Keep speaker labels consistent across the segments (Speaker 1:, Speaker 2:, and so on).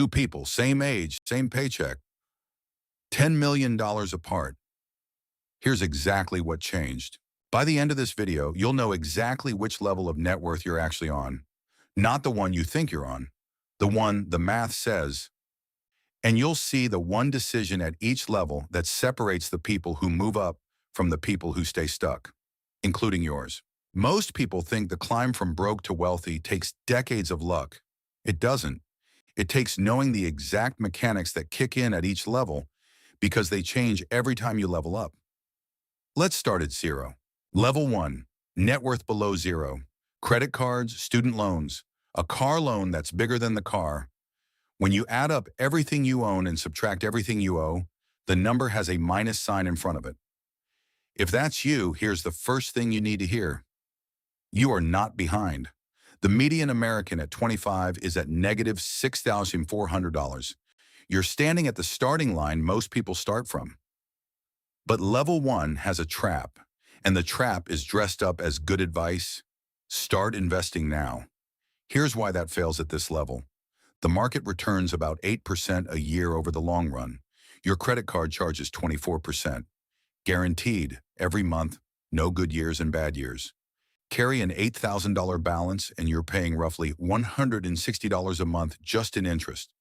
Speaker 1: Two people, same age, same paycheck, $10 million apart. Here's exactly what changed. By the end of this video, you'll know exactly which level of net worth you're actually on. Not the one you think you're on, the one the math says. And you'll see the one decision at each level that separates the people who move up from the people who stay stuck, including yours. Most people think the climb from broke to wealthy takes decades of luck. It doesn't. It takes knowing the exact mechanics that kick in at each level because they change every time you level up. Let's start at zero. Level 1, net worth below zero. Credit cards, student loans, a car loan that's bigger than the car. When you add up everything you own and subtract everything you owe, the number has a minus sign in front of it. If that's you, here's the first thing you need to hear. You are not behind. The median American at 25 is at negative $6,400. You're standing at the starting line most people start from. But level 1 has a trap, and the trap is dressed up as good advice. Start investing now. Here's why that fails at this level. The market returns about 8% a year over the long run. Your credit card charges 24%. Guaranteed, every month, no good years and bad years. Carry an $8,000 balance and you're paying roughly $160 a month just in interest.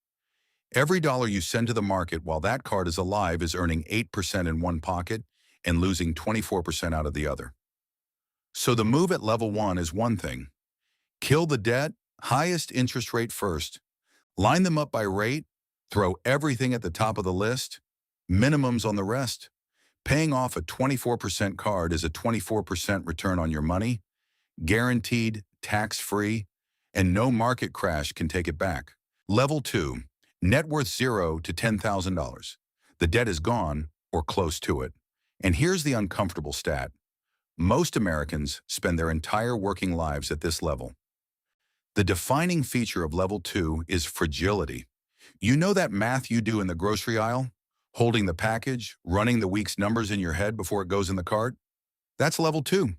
Speaker 1: Every dollar you send to the market while that card is alive is earning 8% in one pocket and losing 24% out of the other. So the move at level 1 is one thing. Kill the debt, highest interest rate first. Line them up by rate, throw everything at the top of the list, minimums on the rest. Paying off a 24% card is a 24% return on your money, guaranteed, tax-free, and no market crash can take it back. Level 2, net worth $0 to $10,000. The debt is gone or close to it. And here's the uncomfortable stat. Most Americans spend their entire working lives at this level. The defining feature of level 2 is fragility. You know that math you do in the grocery aisle? Holding the package, running the week's numbers in your head before it goes in the cart? That's level 2.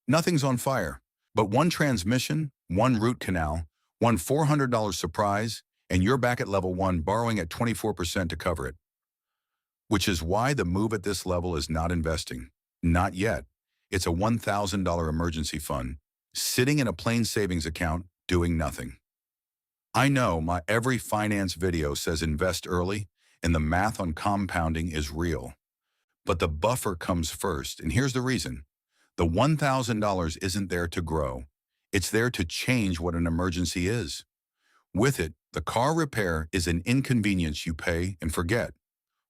Speaker 1: Nothing's on fire. But one transmission, one root canal, one $400 surprise, and you're back at level 1 borrowing at 24% to cover it. Which is why the move at this level is not investing. Not yet. It's a $1,000 emergency fund, sitting in a plain savings account, doing nothing. I know my every finance video says invest early, and the math on compounding is real. But the buffer comes first, and here's the reason. The $1,000 isn't there to grow. It's there to change what an emergency is. With it, the car repair is an inconvenience you pay and forget.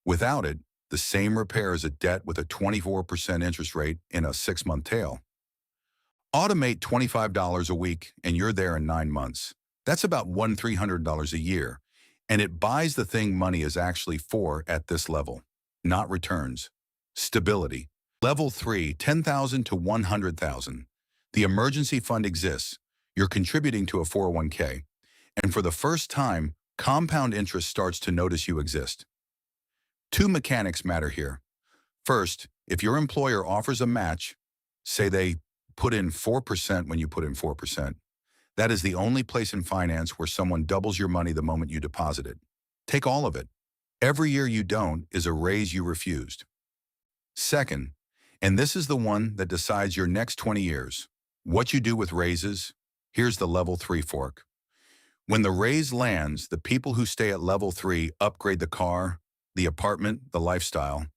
Speaker 1: Without it, the same repair is a debt with a 24% interest rate in a 6-month tail. Automate $25 a week and you're there in 9 months. That's about $1,300 a year, and it buys the thing money is actually for at this level, not returns. Stability. Level 3, $10,000 to $100,000. The emergency fund exists. You're contributing to a 401k, and for the first time, compound interest starts to notice you exist. Two mechanics matter here. First, if your employer offers a match, say they put in 4% when you put in 4%, that is the only place in finance where someone doubles your money the moment you deposit it. Take all of it. Every year you don't is a raise you refused. Second, and this is the one that decides your next 20 years, what you do with raises, here's the level 3 fork. When the raise lands, the people who stay at level 3 upgrade the car, the apartment, the lifestyle,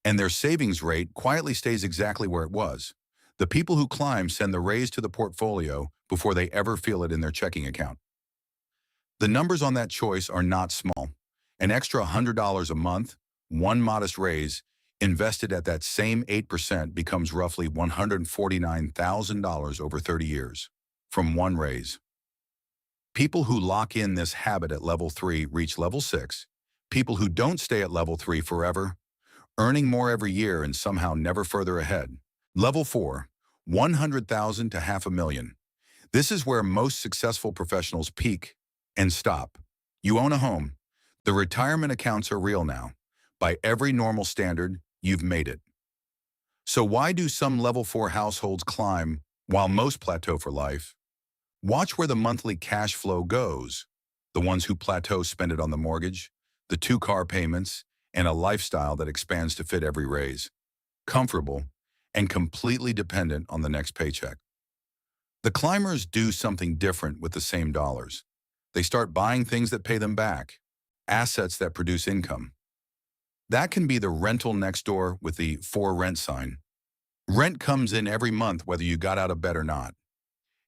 Speaker 1: and their savings rate quietly stays exactly where it was. The people who climb send the raise to the portfolio before they ever feel it in their checking account. The numbers on that choice are not small. An extra $100 a month, one modest raise, invested at that same 8% becomes roughly $149,000 over 30 years from one raise. People who lock in this habit at level 3 reach level 6. People who don't stay at level 3 forever, earning more every year and somehow never further ahead. Level 4, $100,000 to $500,000. This is where most successful professionals peak and stop. You own a home. The retirement accounts are real now. By every normal standard, you've made it. So why do some level 4 households climb while most plateau for life? Watch where the monthly cash flow goes. The ones who plateau spend it on the mortgage, the two-car payments, and a lifestyle that expands to fit every raise. Comfortable and completely dependent on the next paycheck. The climbers do something different with the same dollars. They start buying things that pay them back, assets that produce income. That can be the rental next door with the for rent sign. Rent comes in every month whether you got out of bed or not.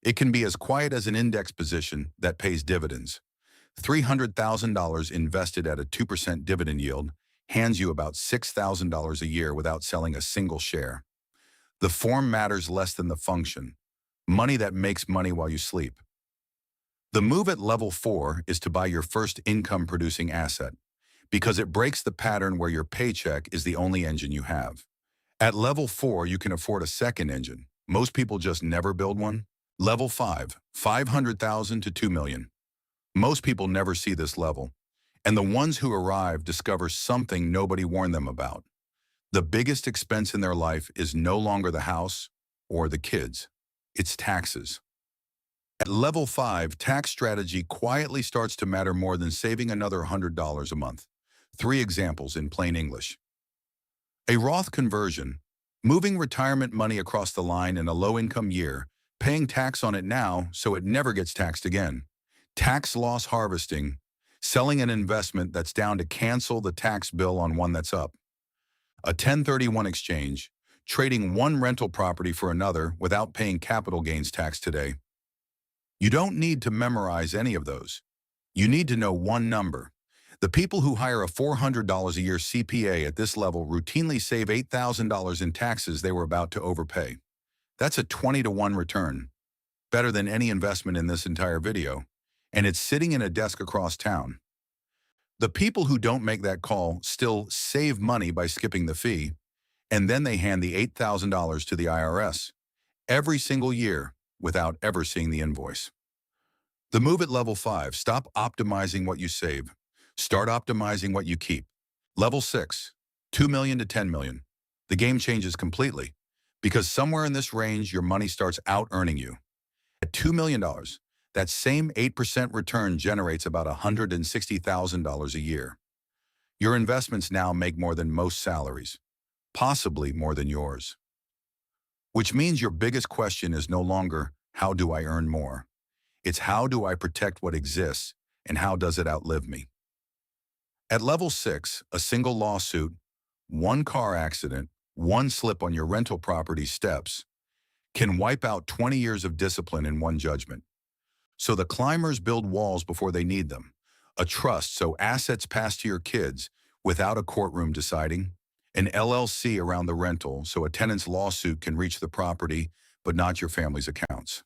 Speaker 1: It can be as quiet as an index position that pays dividends. $300,000 invested at a 2% dividend yield hands you about $6,000 a year without selling a single share. The form matters less than the function. Money that makes money while you sleep. The move at level 4 is to buy your first income-producing asset, because it breaks the pattern where your paycheck is the only engine you have. At level 4, you can afford a second engine. Most people just never build one. Level 5, 500,000 to 2 million. Most people never see this level, and the ones who arrive discover something nobody warned them about. The biggest expense in their life is no longer the house or the kids. It's taxes. At level 5, tax strategy quietly starts to matter more than saving another $100 a month. 3 examples in plain English. A Roth conversion, moving retirement money across the line in a low-income year, paying tax on it now so it never gets taxed again. Tax loss harvesting, selling an investment that's down to cancel the tax bill on one that's up. A 1031 exchange, trading one rental property for another without paying capital gains tax today. You don't need to memorize any of those. You need to know one number. The people who hire a $400 a year CPA at this level routinely save $8,000 in taxes they were about to overpay. That's a 20-to-1 return, better than any investment in this entire video, and it's sitting in a desk across town. The people who don't make that call still save money by skipping the fee, and then they hand the $8,000 to the IRS every single year without ever seeing the invoice. The move at level 5, stop optimizing what you save. Start optimizing what you keep. Level 6, 2 million to 10 million. The game changes completely, because somewhere in this range, your money starts out-earning you. At $2 million, that same 8% return generates about $160,000 a year. Your investments now make more than most salaries, possibly more than yours. Which means your biggest question is no longer, how do I earn more? It's how do I protect what exists, and how does it outlive me? At level 6, a single lawsuit, one car accident, one slip on your rental property steps can wipe out 20 years of discipline in one judgment. So the climbers build walls before they need them. A trust so assets pass to your kids without a courtroom deciding. An LLC around the rental so a tenant's lawsuit can reach the property but not your family's accounts.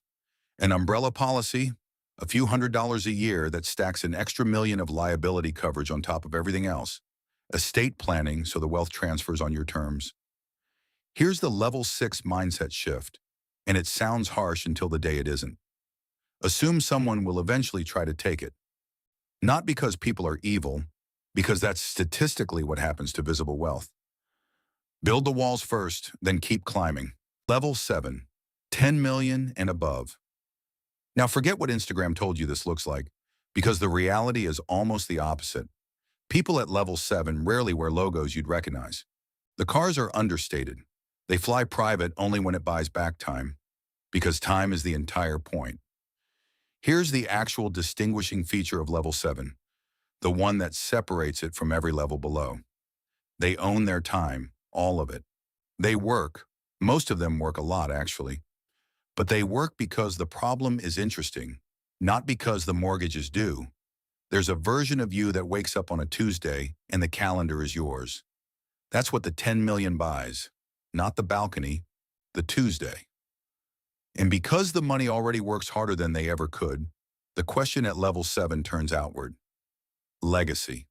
Speaker 1: An umbrella policy, a few $100s a year that stacks an extra $1 million of liability coverage on top of everything else. Estate planning so the wealth transfers on your terms. Here's the level 6 mindset shift, and it sounds harsh until the day it isn't. Assume someone will eventually try to take it. Not because people are evil, because that's statistically what happens to visible wealth. Build the walls first, then keep climbing. Level 7, 10 million and above. Now forget what Instagram told you this looks like, because the reality is almost the opposite. People at level 7 rarely wear logos you'd recognize. The cars are understated. They fly private only when it buys back time, because time is the entire point. Here's the actual distinguishing feature of level 7, the one that separates it from every level below. They own their time, all of it. They work. Most of them work a lot, actually. But they work because the problem is interesting, not because the mortgage is due. There's a version of you that wakes up on a Tuesday and the calendar is yours. That's what the 10 million buys, not the balcony, the Tuesday. And because the money already works harder than they ever could, the question at level 7 turns outward. Legacy.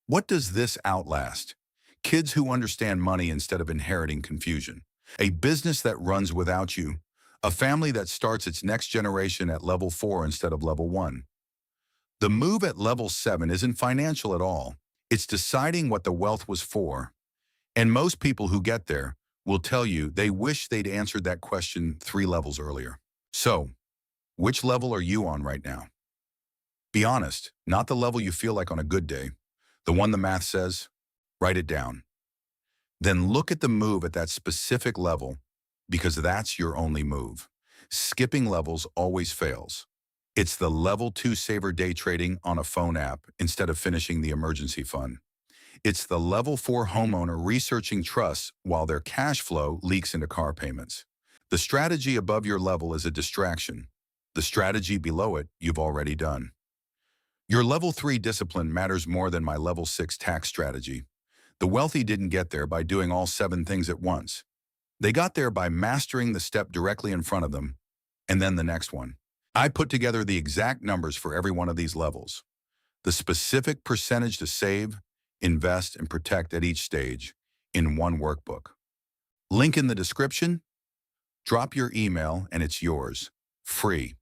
Speaker 1: What does this outlast? Kids who understand money instead of inheriting confusion. A business that runs without you. A family that starts its next generation at level 4 instead of level 1. The move at level 7 isn't financial at all. It's deciding what the wealth was for. And most people who get there will tell you they wish they'd answered that question 3 levels earlier. So, which level are you on right now? Be honest, not the level you feel like on a good day. The one the math says, write it down. Then look at the move at that specific level because that's your only move. Skipping levels always fails. It's the level 2 saver day trading on a phone app instead of finishing the emergency fund. It's the level 4 homeowner researching trusts while their cash flow leaks into car payments. The strategy above your level is a distraction. The strategy below it, you've already done. Your level 3 discipline matters more than my level 6 tax strategy. The wealthy didn't get there by doing all 7 things at once. They got there by mastering the step directly in front of them, and then the next one. I put together the exact numbers for every one of these levels, the specific percentage to save, invest, and protect at each stage in one workbook. Link in the description. Drop your email and it's yours, free.